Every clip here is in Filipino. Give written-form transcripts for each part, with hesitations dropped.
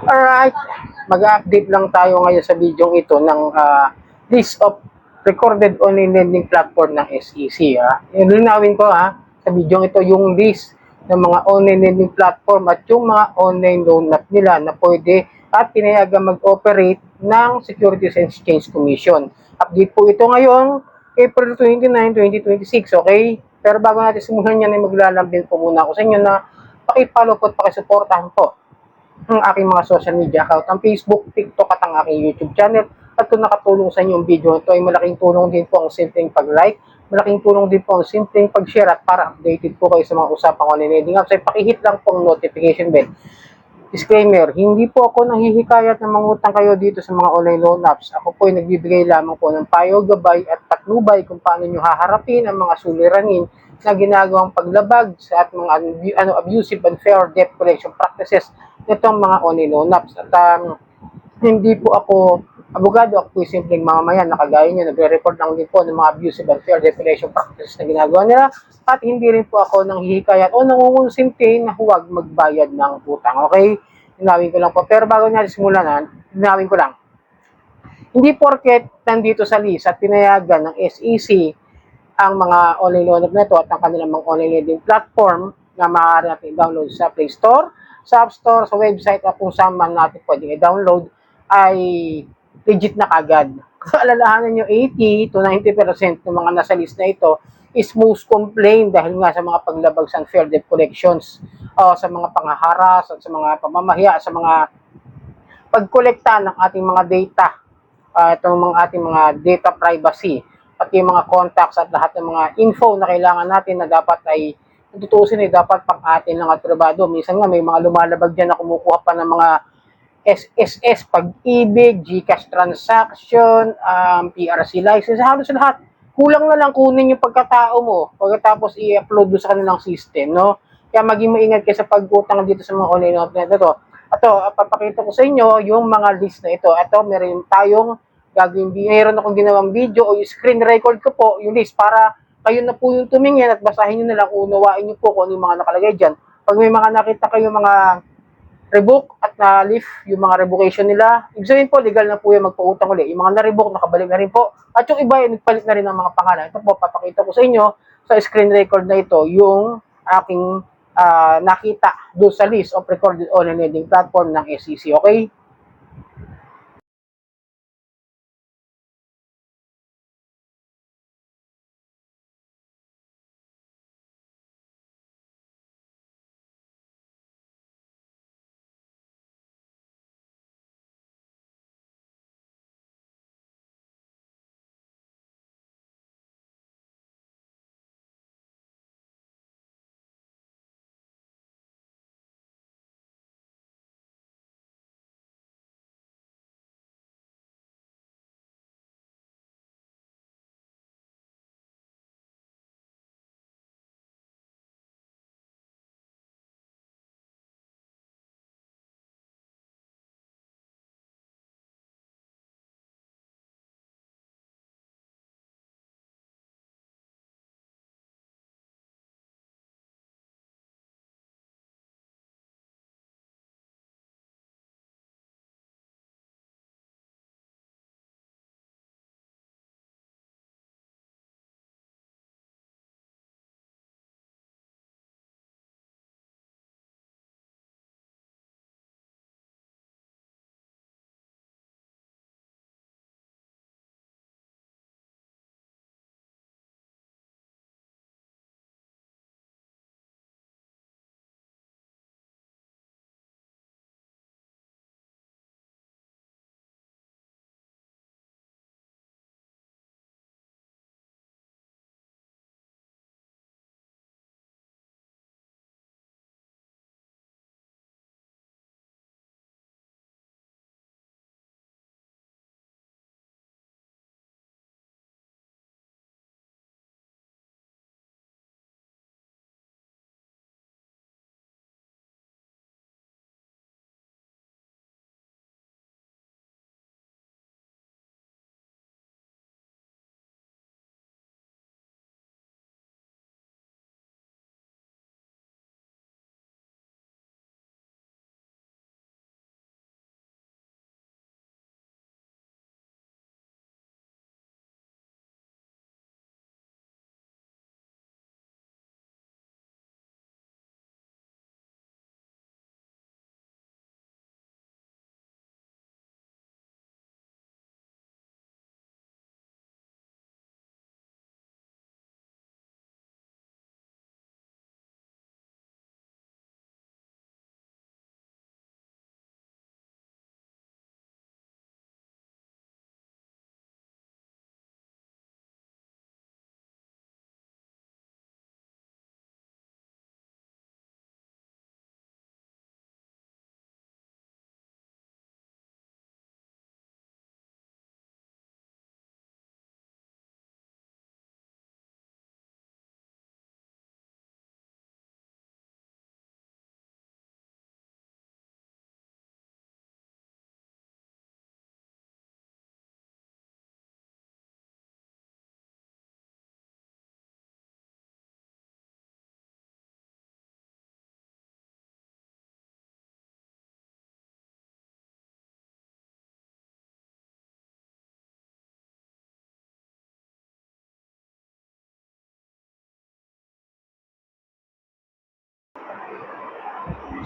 Alright, mag-update lang tayo ngayon sa video ito ng list of recorded online lending platform ng SEC. Linawin ko sa video ito yung list ng mga online lending platform at yung mga online loan app nila na pwede at pinayagan mag-operate ng Securities and Exchange Commission. Update po ito ngayong April 29, 2026, okay? Pero bago natin simulan yan ay maglalambing po muna ako sa inyo na pakipollow po at pakisuportahan po ang aking mga social media account, ang Facebook, TikTok at ang aking YouTube channel. At kung nakatulong sa inyo ang video ito ay malaking tulong din po ang simpleng pag-like, malaking tulong din po ang simpleng pag-share at para updated po kayo sa mga usapang online lending apps ay pakihit lang po ang notification bell. Disclaimer, hindi po ako nanghihikayat na mangutang kayo dito sa mga online loan apps. Ako po ay nagbibigay lamang po ng payo, gabay at patnubay kung paano nyo haharapin ang mga suliranin na ginagawang paglabag sa at mga abusive and unfair debt collection practices nitong mga online loan apps. At hindi po ako abogado, ako po yung simpleng mamamayan na kagaya nyo, nagre-report lang din po ng mga abusive and unfair debt collection practices na ginagawa nila. At hindi rin po ako nanghihikayat o nangungonsinti na huwag magbayad ng utang. Okay? Linawin ko lang po. Pero bago natin simulan, linawin ko lang. Hindi porket nandito sa list at pinayagan ng SEC ang mga online loan na ito at ang kanilang mga online lending platform na maaari natin i-download sa Play Store, sa App Store, sa website at kung saan man natin pwedeng i-download ay legit na kagad. Alalahanan nyo, 80 to 90% ng mga nasa list na ito is most complained dahil nga sa mga paglabag sa unfair debt collections, sa mga panghaharas at sa mga pamamahiya, sa mga pagkolekta ng ating mga data, itong mga ating mga data privacy, pati yung mga contacts at lahat ng mga info na kailangan natin na dapat ay tutuusin ay dapat pang atin lang at privado. Minsan nga may mga lumalabag dyan na kumukuha pa ng mga SSS, pag-ibig, GCash transaction, PRC license, halos lahat. Kulang na lang kunin yung pagkatao mo pagkatapos i-upload sa kanilang system, no? Kaya maging maingat kayo sa pag-utang dito sa mga online outlet na ito. Ito, papakita ko sa inyo yung mga list na ito. Ito, meron tayong mayroon akong ginawang video o yung screen record ko po, yung list, para kayo na po yung tumingin at basahin nyo na lang, unawain nyo po kung ano yung mga nakalagay dyan. Pag may mga nakita kayo mga revoke at na-lift yung mga revocation nila, ibig sabihin po, legal na po yung magpautang ulit. Yung mga na-revoke, nakabalik na rin po. At yung iba, nagpalit na rin ng mga pangalan. Ito po, papakita ko sa inyo sa screen record na ito, yung aking nakita doon sa list of recorded online lending platform ng SEC. Okay?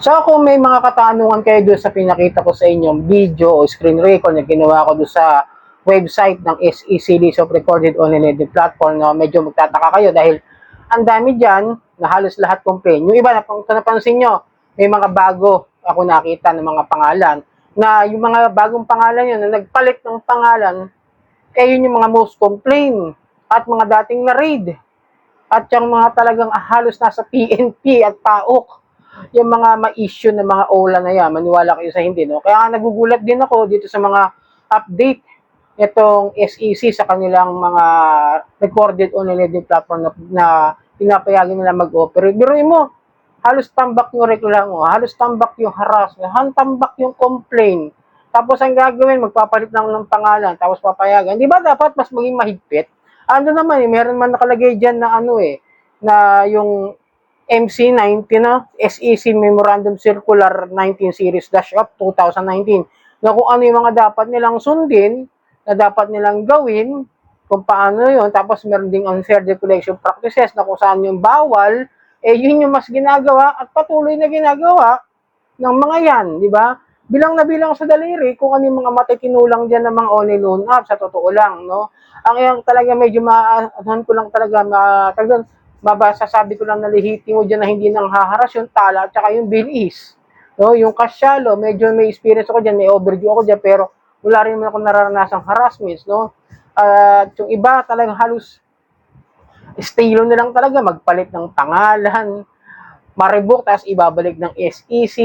So kung may mga katanungan kayo doon sa pinakita ko sa inyong video o screen record na ginawa ko doon sa website ng SEC List of Recorded Online Lending Platform, na medyo magtataka kayo dahil ang dami dyan na halos lahat complain. Yung iba, napansin nyo, may mga bago ako nakita ng mga pangalan na yung mga bagong pangalan yun na nagpalit ng pangalan, yun yung mga most complain at mga dating na-raid at yung mga talagang halos nasa PNP at PAOK, yung mga ma-issue ng mga OLA na yan, maniwala kayo sa hindi, no? Kaya nagugulat din ako dito sa mga update itong SEC sa kanilang mga recorded online lending platform na pinapayagan nila mag-operate. Biruin mo, halos tambak yung reklamo, halos tambak yung harassment, tambak yung complaint. Tapos ang gagawin, magpapalit lang ng pangalan, tapos papayagan. Di ba dapat mas maging mahigpit? Ano naman meron man nakalagay dyan na na yung MC-19 na SEC Memorandum Circular 19 Series Dash-Up 2019 na kung ano yung mga dapat nilang sundin, na dapat nilang gawin, kung paano yun. Tapos meron ding unfair debt collection practices na kung saan yung bawal, yun yung mas ginagawa at patuloy na ginagawa ng mga yan, di ba? Bilang na bilang sa daliri kung ano yung mga matitinulang dyan ng mga online loan app, sa totoo lang, no? Ang yung talaga medyo maanuhan ko lang talaga, mabasasabi ko lang na lihitin mo dyan na hindi nang haharas yung tala at saka yung bilis. No? Yung kasyalo, medyo may experience ako dyan, may overdue ako dyan, pero wala rin naman ako nararanasang harassments, no? At yung iba talagang halos estilo na lang talaga, magpalit ng pangalan, maribok, tapos ibabalik ng SEC,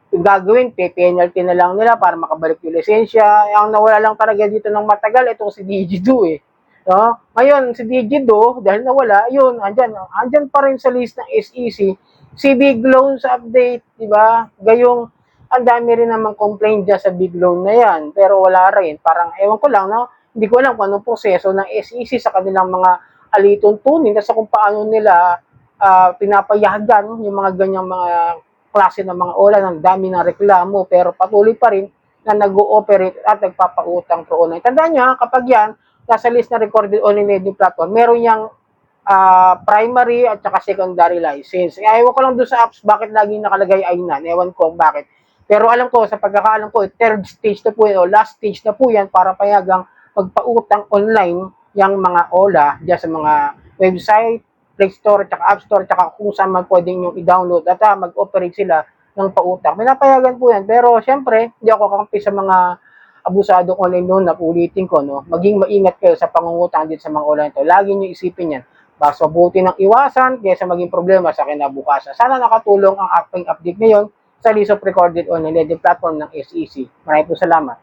yung gagawin, penalty na lang nila para makabalik yung lisensya. Ang nawala lang talaga dito ng matagal, itong si Digido eh. No? Ngayon, si Digido, dahil nawala, yun, andyan pa rin sa list ng SEC, si Big Loans update, di ba? Gayong, ang dami rin naman complaint dyan sa Big Loan na yan, pero wala rin. Parang, ewan ko lang, no? Hindi ko alam kung anong proseso ng SEC sa kanilang mga alituntunin, kasi kung paano nila pinapayagan yung mga ganyang mga klase ng mga OLA, ng dami ng reklamo, pero patuloy pa rin na nag-ooperate at nagpapautang pro online. Tandaan nyo, kapag yan, nasa list na recorded online lending platform, meron yang primary at saka secondary license. Ewan ko lang doon sa apps, bakit lagi nakalagay I9, ewan ko bakit. Pero alam ko, sa pagkakaalam ko, third stage na po yan, o last stage na po yan, para payagang magpautang online yung mga OLA dyan sa mga website, Play Store, tsaka App Store, tsaka kung saan man pwedeng yung i-download at mag-operate sila ng pautang. Pinapayagan po yan. Pero syempre, hindi ako kakampi sa mga abusadong online loan na ulitin ko, no? Maging maingat kayo sa pangungutang dito sa mga online to. Lagi nyo isipin yan. Mas mabuti ng iwasan kaysa maging problema sa kinabukasan. Sana nakatulong ang aking update ngayon sa list of recorded online lending platform ng SEC. Maraming po salamat.